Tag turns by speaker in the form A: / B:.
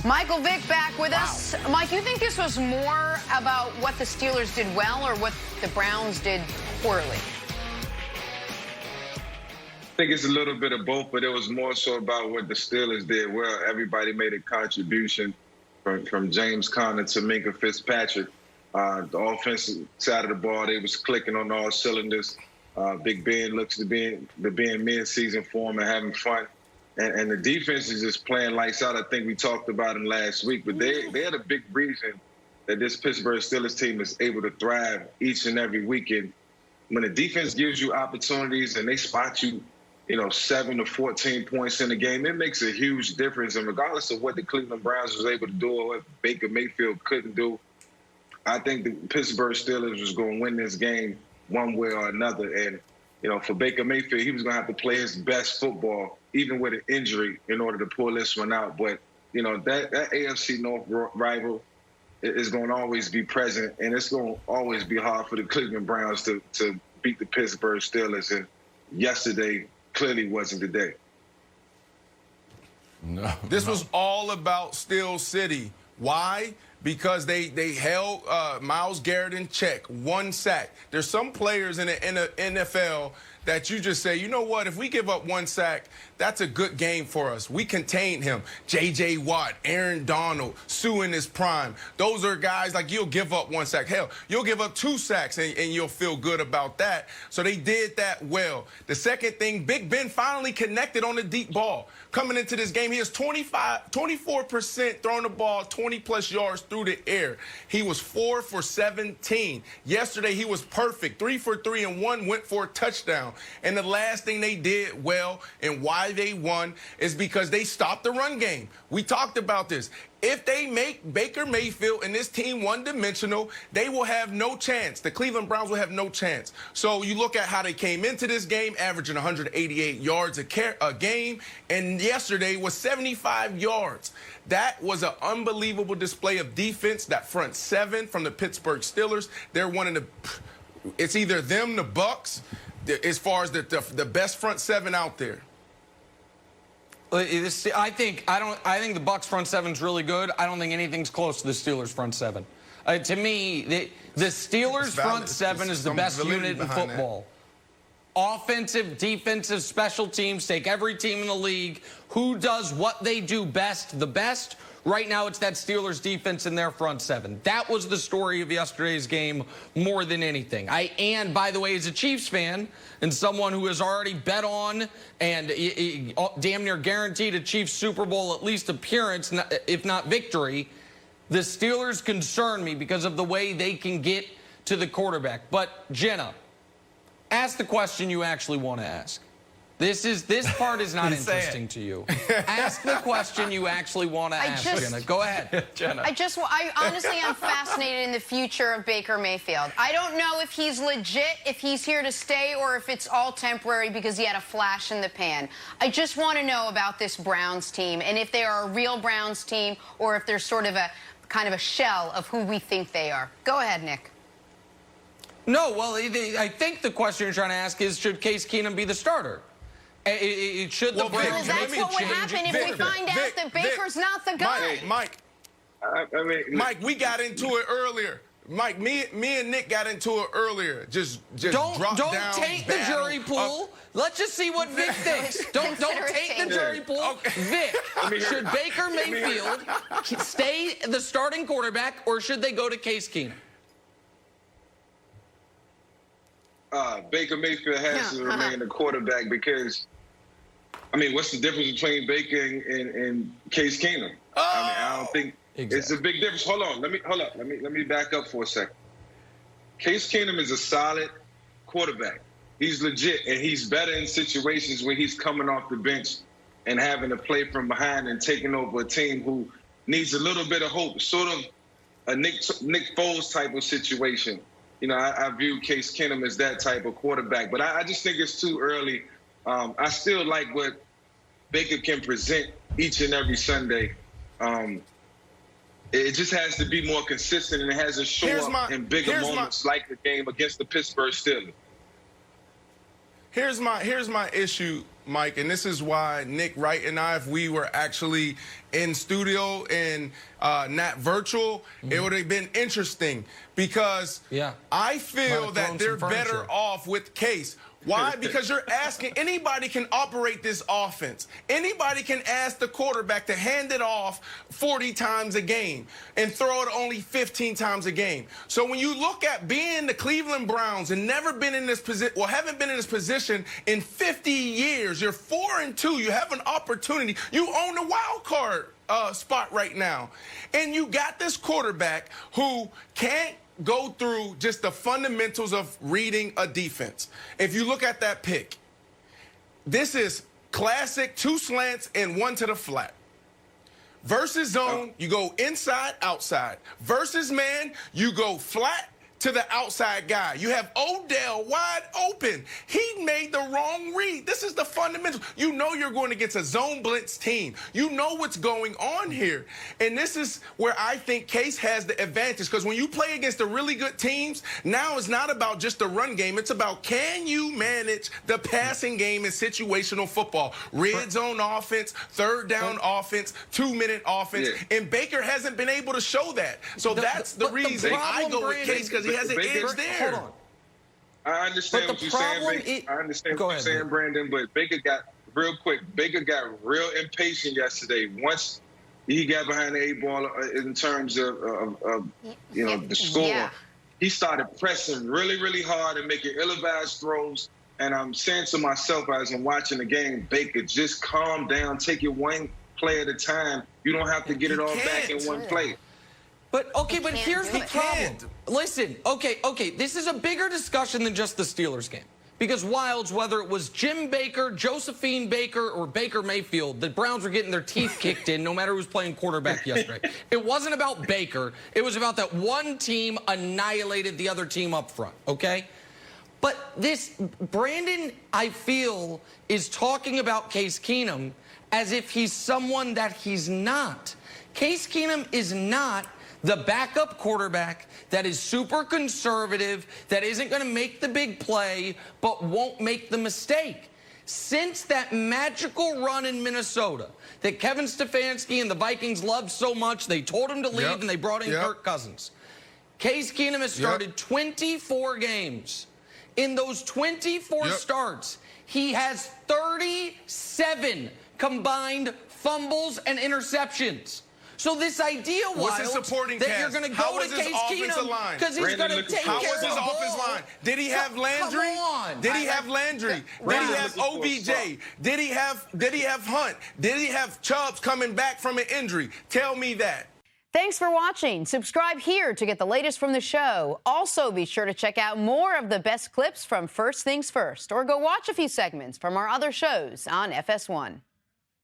A: Michael Vick back with us. Mike, you think this was more about what the Steelers did well or what the Browns did poorly?
B: I think it's a little bit of both, but it was more so about what the Steelers did well. Everybody made a contribution from James Conner to Minka Fitzpatrick. The offensive side of the ball, they was clicking on all cylinders. Big Ben looks to be in mid-season form and having fun. And the defense is just playing lights out. I think we talked about them last week, but they had a big reason that this Pittsburgh Steelers team is able to thrive each and every weekend. When the defense gives you opportunities and they spot you, 7 to 14 points in the game, it makes a huge difference. And regardless of what the Cleveland Browns was able to do or what Baker Mayfield couldn't do, I think the Pittsburgh Steelers was going to win this game one way or another. And, for Baker Mayfield, he was going to have to play his best football, even with an injury, in order to pull this one out. But, that AFC North rival is going to always be present, and it's going to always be hard for the Cleveland Browns to beat the Pittsburgh Steelers. And yesterday clearly wasn't the day.
C: No. This was all about Steel City. Why? Because they held Myles Garrett in check, 1 sack. There's some players in the NFL that you just say, you know what, if we give up 1 sack, that's a good game for us. We contained him. J.J. Watt, Aaron Donald, Sue in his prime. Those are guys like you'll give up 1 sack. Hell, you'll give up 2 sacks and you'll feel good about that. So they did that well. The second thing, Big Ben finally connected on the deep ball. Coming into this game, he has 24% throwing the ball 20-plus yards through the air. He was 4 for 17. Yesterday, he was perfect. 3 for 3 and 1 went for a touchdown. And the last thing they did well and why they won is because they stopped the run game. We talked about this. If they make Baker Mayfield and this team one-dimensional, they will have no chance. The Cleveland Browns will have no chance. So you look at how they came into this game, averaging 188 yards a game, and yesterday was 75 yards. That was an unbelievable display of defense. That front seven from the Pittsburgh Steelers, they're one of the – it's either them, the Bucks, as far as the best front seven out there.
D: I think the Bucks front seven's really good. I don't think anything's close to the Steelers front seven. To me, the Steelers front seven is the best unit in football. Offensive, defensive, special teams, take every team in the league. Who does what they do best, the best? Right now, it's that Steelers defense in their front seven. That was the story of yesterday's game more than anything. And by the way, as a Chiefs fan and someone who has already bet on and damn near guaranteed a Chiefs Super Bowl at least appearance, if not victory, the Steelers concern me because of the way they can get to the quarterback. But Jenna, ask the question you actually want to ask. This part is not interesting to you. Ask the question you actually want to ask, Jenna. Go ahead, Jenna.
A: I honestly am fascinated in the future of Baker Mayfield. I don't know if he's legit, if he's here to stay, or if it's all temporary because he had a flash in the pan. I just want to know about this Browns team and if they are a real Browns team or if they're sort of a kind of a shell of who we think they are. Go ahead, Nick.
D: No, well, I think the question you're trying to ask is, should Case Keenum be the starter? Should the Browns
A: well, that's what would happen if we find out that Baker's not the guy.
C: Mike, Mike, we got into it earlier. Mike, me and Nick got into it earlier. Just
D: don't
C: down,
D: take the jury pool. Let's just see what Vick thinks. Don't take the jury pool. Okay. Vick, should Baker Mayfield stay the starting quarterback, or should they go to Case Keenum?
B: Baker Mayfield has to remain the quarterback because, what's the difference between Baker and Case Keenum? I don't think it's a big difference. Hold on, let me back up for a second. Case Keenum is a solid quarterback. He's legit, and he's better in situations where he's coming off the bench and having to play from behind and taking over a team who needs a little bit of hope, sort of a Nick Foles type of situation. I view Case Keenum as that type of quarterback, but I just think it's too early. I still like what Baker can present each and every Sunday. It just has to be more consistent, and it has to show up in bigger moments like the game against the Pittsburgh Steelers.
C: Here's my issue Mike, and this is why Nick Wright and I, if we were actually in studio and not virtual, it would have been interesting because I feel that they're better off with Case. Why? Because you're asking, anybody can operate this offense. Anybody can ask the quarterback to hand it off 40 times a game and throw it only 15 times a game. So when you look at being the Cleveland Browns and never been in this position, well, haven't been in this position in 50 years, you're 4-2, you have an opportunity, you own the wild card spot right now. And you got this quarterback who can't go through just the fundamentals of reading a defense. If you look at that pick, this is classic 2 slants and 1 to the flat. Versus zone, you go inside, outside. Versus man, you go flat to the outside guy. You have Odell wide open. He made the wrong read. This is the fundamentals. You know you're going against a zone blitz team. You know what's going on here. And this is where I think Case has the advantage, because when you play against the really good teams, now it's not about just the run game. It's about, can you manage the passing game in situational football? Red zone offense, third down offense, 2-minute offense. And Baker hasn't been able to show that. So that's the reason I go with Case, because he has an edge there.
D: Hold on.
B: I understand what you're saying. I understand what you're saying, Brandon. But Baker got Baker got real impatient yesterday. Once he got behind the 8 ball in terms of the score, he started pressing really, really hard and making ill-advised throws. And I'm saying to myself as I'm watching the game, Baker, just calm down, take it one play at a time. You don't have to get it all back in one play.
D: But here's the problem. Listen, okay, this is a bigger discussion than just the Steelers game. Because Wilds, whether it was Jim Baker, Josephine Baker, or Baker Mayfield, the Browns were getting their teeth kicked in no matter who was playing quarterback yesterday. It wasn't about Baker. It was about that one team annihilated the other team up front, okay? But this, Brandon, I feel, is talking about Case Keenum as if he's someone that he's not. Case Keenum is not the backup quarterback that is super conservative, that isn't going to make the big play, but won't make the mistake. Since that magical run in Minnesota that Kevin Stefanski and the Vikings loved so much, they told him to leave and they brought in Kirk Cousins. Case Keenum has started 24 games. In those 24 starts, he has 37 combined fumbles and interceptions. So this idea, Wild, that you're going to go to Case Keenum because he's going to take care of the ball. How was his offensive line?
C: Did he have Landry?
D: Come on.
C: Did he have Landry? Did he have OBJ? Did he have Hunt? Did he have Chubbs coming back from an injury? Tell me that.
A: Thanks for watching. Subscribe here to get the latest from the show. Also, be sure to check out more of the best clips from First Things First, or go watch a few segments from our other shows on FS1.